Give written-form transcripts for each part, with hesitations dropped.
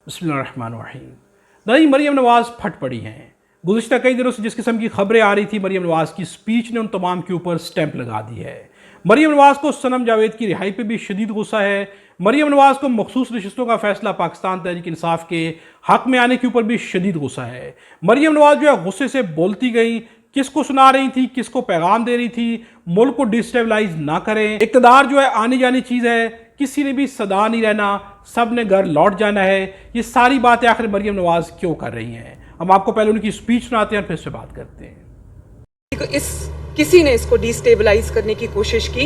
बिस्मिल्लाहिर्रहमानिर्रहीम। नहीं, मरीम नवाज़ फट पड़ी हैं। गुज़िश्ता कई दिनों से जिस किस्म की खबरें आ रही थी, मरीम नवाज़ की स्पीच ने उन तमाम के ऊपर स्टैंप लगा दी है। मरीम नवाज़ को सनम जावेद की रिहाई पे भी शदीद गुस्सा है। मरीम नवाज़ को मखसूस नशिस्तों का फैसला पाकिस्तान तहरीक इंसाफ के हक में आने के ऊपर भी शदीद गुस्सा है। मरीम नवाज़ जो है गुस्से से बोलती गई, किसको सुना रही थी, किसको पैगाम दे रही थी, मुल्क को डिस्टेबलाइज ना करें। इक़्तिदार जो है आने जानी चीज़ है, किसी ने भी सदा नहीं रहना, सब ने घर लौट जाना है। ये सारी बातें आखिर मरीम नवाज़ क्यों कर रही हैं? हम आपको पहले उनकी स्पीच सुनाते हैं और फिर से बात करते हैं। किसी ने इसको डिस्टेबलाइज करने की कोशिश की,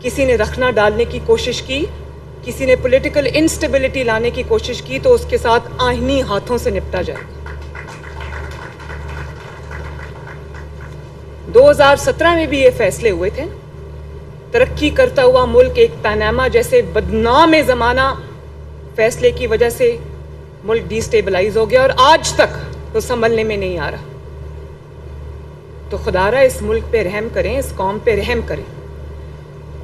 किसी ने रखना डालने की कोशिश की, किसी ने पॉलिटिकल इंस्टेबिलिटी लाने की कोशिश की, तो उसके साथ आईनी हाथों से निपटा जाए। 2017 में भी ये फैसले हुए थे। तरक्की करता हुआ मुल्क एक पनामा जैसे बदनाम ज़माना फैसले की वजह से मुल्क डिस्टेबलाइज हो गया और आज तक तो संभलने में नहीं आ रहा। तो खुदारा इस मुल्क पे रहम करें, इस कौम पे रहम करें।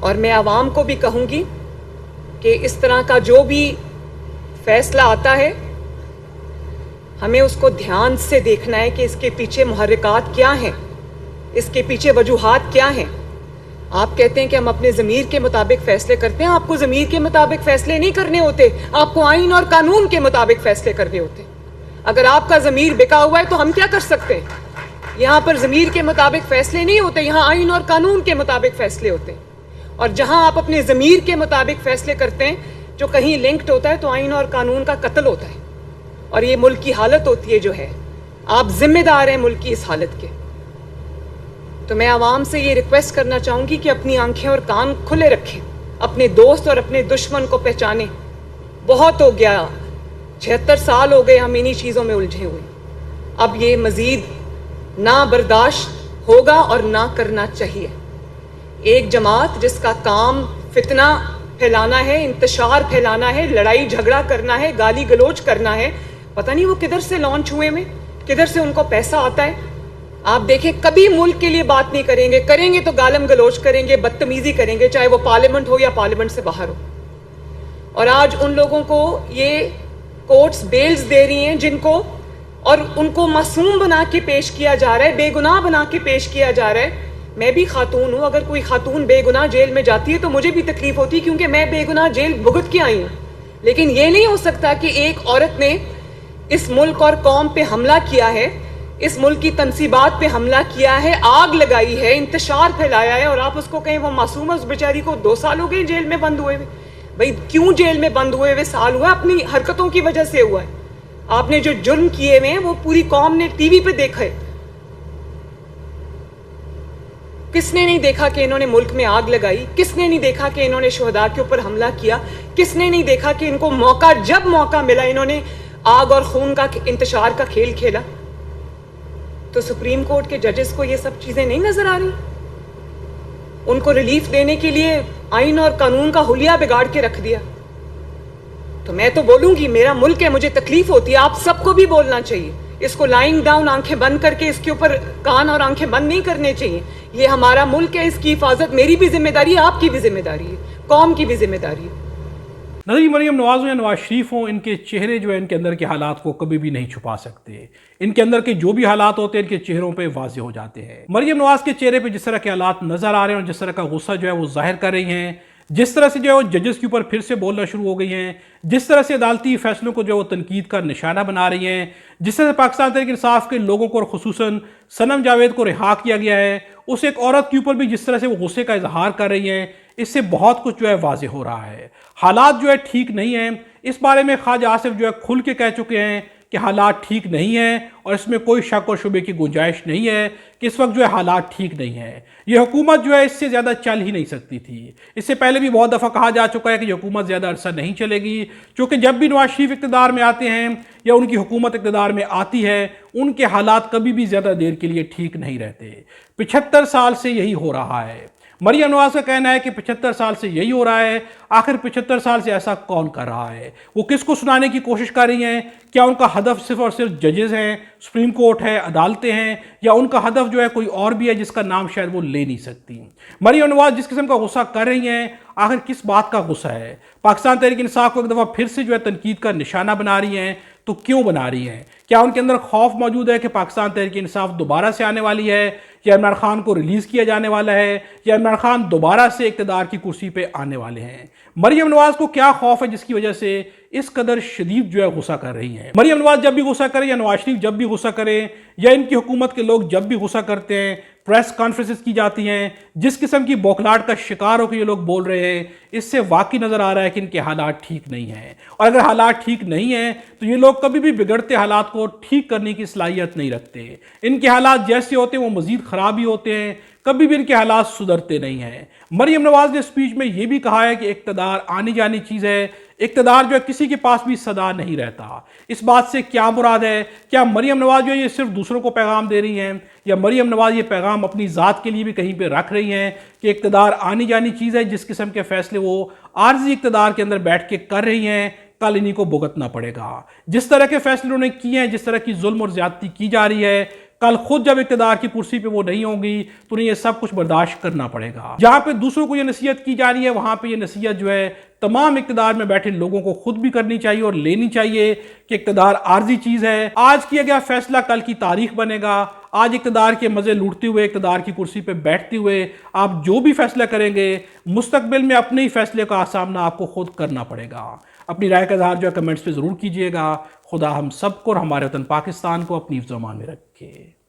और मैं आवाम को भी कहूँगी कि इस तरह का जो भी फैसला आता है, हमें उसको ध्यान से देखना है कि इसके पीछे मुहर्रिकात क्या हैं, इसके पीछे वजूहात क्या हैं। आप कहते हैं कि हम अपने ज़मीर के मुताबिक फ़ैसले करते हैं। आपको ज़मीर के मुताबिक फ़ैसले नहीं करने होते, आपको आइन और कानून के मुताबिक फ़ैसले करने होते। अगर आपका ज़मीर बिका हुआ है तो हम क्या कर सकते हैं? यहाँ पर ज़मीर के मुताबिक फ़ैसले नहीं होते, यहाँ आइन और कानून के मुताबिक फ़ैसले होते हैं। और जहाँ आप अपने ज़मीर के मुताबिक फ़ैसले करते हैं जो कहीं लिंक्ड होता है, तो आइन और कानून का कत्ल होता है और ये मुल्क की हालत होती है जो है। आप ज़िम्मेदार हैं मुल्क की इस हालत के। तो मैं आवाम से ये रिक्वेस्ट करना चाहूँगी कि अपनी आंखें और कान खुले रखें, अपने दोस्त और अपने दुश्मन को पहचानें। बहुत हो गया, 76 साल हो गए हम इन्हीं चीज़ों में उलझे हुए। अब ये मज़ीद ना बर्दाश्त होगा और ना करना चाहिए। एक जमात जिसका काम फितना फैलाना है, इंतशार फैलाना है, लड़ाई झगड़ा करना है, गाली गलोच करना है, पता नहीं वो किधर से लॉन्च हुए में, किधर से उनको पैसा आता है। आप देखें, कभी मुल्क के लिए बात नहीं करेंगे, करेंगे तो गालम गलोच करेंगे, बदतमीजी करेंगे, चाहे वो पार्लियामेंट हो या पार्लियामेंट से बाहर हो। और आज उन लोगों को ये कोर्ट्स बेल्स दे रही हैं जिनको, और उनको मासूम बना के पेश किया जा रहा है, बेगुनाह बना के पेश किया जा रहा है। मैं भी खातून हूँ, अगर कोई खातून बेगुनाह जेल में जाती है तो मुझे भी तकलीफ होती है, क्योंकि मैं बेगुनाह जेल भुगत के आई हूँ। लेकिन ये नहीं हो सकता कि एक औरत ने इस मुल्क और कौम पे हमला किया है, इस मुल्क की तनसीबात पे हमला किया है, आग लगाई है, इंतशार फैलाया है, और आप उसको कहें वो मासूम है। उस बेचारी को 2 साल हो गए जेल में बंद हुए हुए। भाई क्यों जेल में बंद हुए हुए साल हुआ? अपनी हरकतों की वजह से हुआ है। आपने जो जुर्म किए हुए हैं वो पूरी कौम ने टीवी पे देखा है। किसने नहीं देखा कि इन्होंने मुल्क में आग लगाई? किसने नहीं देखा कि इन्होंने शहदा के ऊपर हमला किया? किसने नहीं देखा कि इनको मौका, जब मौका मिला, इन्होंने आग और खून का इंतशार का खेल खेला? तो सुप्रीम कोर्ट के जजेस को ये सब चीजें नहीं नजर आ रही? उनको रिलीफ देने के लिए आइन और कानून का हुलिया बिगाड़ के रख दिया। तो मैं तो बोलूंगी, मेरा मुल्क है, मुझे तकलीफ होती है, आप सबको भी बोलना चाहिए। इसको लाइंग डाउन, आंखें बंद करके इसके ऊपर कान और आंखें बंद नहीं करने चाहिए। ये हमारा मुल्क है, इसकी हिफाजत मेरी भी जिम्मेदारी है, आपकी भी जिम्मेदारी है, कौम की भी जिम्मेदारी है। नज़र, मरीम नवाज़ या नवाज शरीफ हों, इनके चेहरे जो है इनके अंदर के हालात को कभी भी नहीं छुपा सकते। इनके अंदर के जो भी हालात होते हैं इनके चेहरों पे वाज़ेह हो जाते हैं। मरीम नवाज़ के चेहरे पे जिस तरह के हालात नज़र आ रहे हैं और जिस तरह का गुस्सा जो है वो जाहिर कर रही हैं, जिस तरह से जो है वो जजेस के ऊपर फिर से बोलना शुरू हो गई हैं, जिस तरह से अदालती फैसलों को जो वो तनकीद का निशाना बना रही हैं, जिस तरह से पाकिस्तान तहरीक इंसाफ के लोगों को और खुसूसन सनम जावेद को रिहा किया गया है, उस एक औरत के ऊपर भी जिस तरह से वो गुस्से का इजहार कर रही हैं, इससे बहुत कुछ जो है वाज़ेह हो रहा है। हालात जो है ठीक नहीं हैं। इस बारे में ख्वाजा आसिफ जो है खुल के कह चुके हैं कि हालात ठीक नहीं हैं, और इसमें कोई शक और शुबे की गुंजाइश नहीं है कि इस वक्त जो है हालात ठीक नहीं है। ये हुकूमत जो है इससे ज़्यादा चल ही नहीं सकती थी। इससे पहले भी बहुत दफ़ा कहा जा चुका है कि ये हुकूमत ज़्यादा अरसा नहीं चलेगी, क्योंकि जब भी नवाज शरीफ इक़्तिदार में आते हैं या उनकी हुकूमत इक़्तिदार में आती है, उनके हालात कभी भी ज़्यादा देर के लिए ठीक नहीं रहते। 75 साल से यही हो रहा है। मरियम नवाज का कहना है कि 75 साल से यही हो रहा है, आखिर 75 साल से ऐसा कौन कर रहा है, वो किसको सुनाने की कोशिश कर रही हैं, क्या उनका हदफ सिर्फ और सिर्फ जजेस हैं, सुप्रीम कोर्ट है, अदालतें हैं, या उनका हदफ जो है कोई और भी है जिसका नाम शायद वो ले नहीं सकती। मरियम नवाज जिस किस्म का गुस्सा कर रही हैं, आखिर किस बात का गुस्सा है? पाकिस्तान तहरीक इंसाफ को एक दफ़ा फिर से जो है तनकीद का निशाना बना रही हैं, तो क्यों बना रही हैं? क्या उनके अंदर खौफ मौजूद है कि पाकिस्तान तहरीक इंसाफ दोबारा से आने वाली है, या इमरान खान को रिलीज़ किया जाने वाला है, या इमरान खान दोबारा से इक़्तिदार की कुर्सी पे आने वाले हैं? मरियम नवाज को क्या खौफ है जिसकी वजह से इस कदर शदीद जो है गुस्सा कर रही हैं? मरियम नवाज जब भी गुस्सा करें, या नवाज शरीफ जब भी गुस्सा करें, या इनकी हुकूमत के लोग जब भी गुस्सा करते हैं, प्रेस कॉन्फ्रेंसेस की जाती हैं, जिस किस्म की बौखलाहट का शिकार होकर ये लोग बोल रहे हैं, इससे वाकई नज़र आ रहा है कि इनके हालात ठीक नहीं हैं। और अगर हालात ठीक नहीं हैं तो ये लोग कभी भी बिगड़ते हालात को ठीक करने की सलाहियत नहीं रखते। इनके हालात जैसे होते हैं वो मज़ीद ख़राब ही होते हैं, कभी भी इनके हालात सुधरते नहीं हैं। मरियम नवाज ने स्पीच में ये भी कहा है कि इक़्तिदार आनी जानी चीज़ है, इक़्तिदार जो है किसी के पास भी सदा नहीं रहता। इस बात से क्या मुराद है? क्या मरियम नवाज जो है ये सिर्फ दूसरों को पैगाम दे रही हैं, या मरियम नवाज ये पैगाम अपनी ज़ात के लिए भी कहीं पे रख रही हैं कि इक़्तिदार आनी जानी चीज़ है, जिस किस्म के फ़ैसले वो आर्जी इक़्तिदार के अंदर बैठ के कर रही हैं, कल इन्हीं को भुगतना पड़ेगा। जिस तरह के फैसले उन्होंने किए हैं, जिस तरह की जुल्म और ज़्यादती की जा रही है, कल खुद जब इक़्तिदार की कुर्सी पे वो नहीं होंगी तो उन्हें ये सब कुछ बर्दाश्त करना पड़ेगा। जहाँ पे दूसरों को ये नसीहत की जा रही है, वहाँ पे ये नसीहत जो है तमाम इक़्तिदार में बैठे लोगों को खुद भी करनी चाहिए और लेनी चाहिए कि इक़्तिदार आर्जी चीज़ है। आज किया गया फैसला कल की तारीख बनेगा। आज इक़्तिदार के मज़े लूटते हुए, इक़्तिदार की कुर्सी पे बैठते हुए आप जो भी फैसला करेंगे, मुस्तकबिल में अपने ही फैसले का सामना आपको खुद करना पड़ेगा। अपनी राय का इज़हार जो है कमेंट्स पे ज़रूर कीजिएगा। खुदा हम सबको और हमारे वतन पाकिस्तान को अपनी ज़बान में रखे।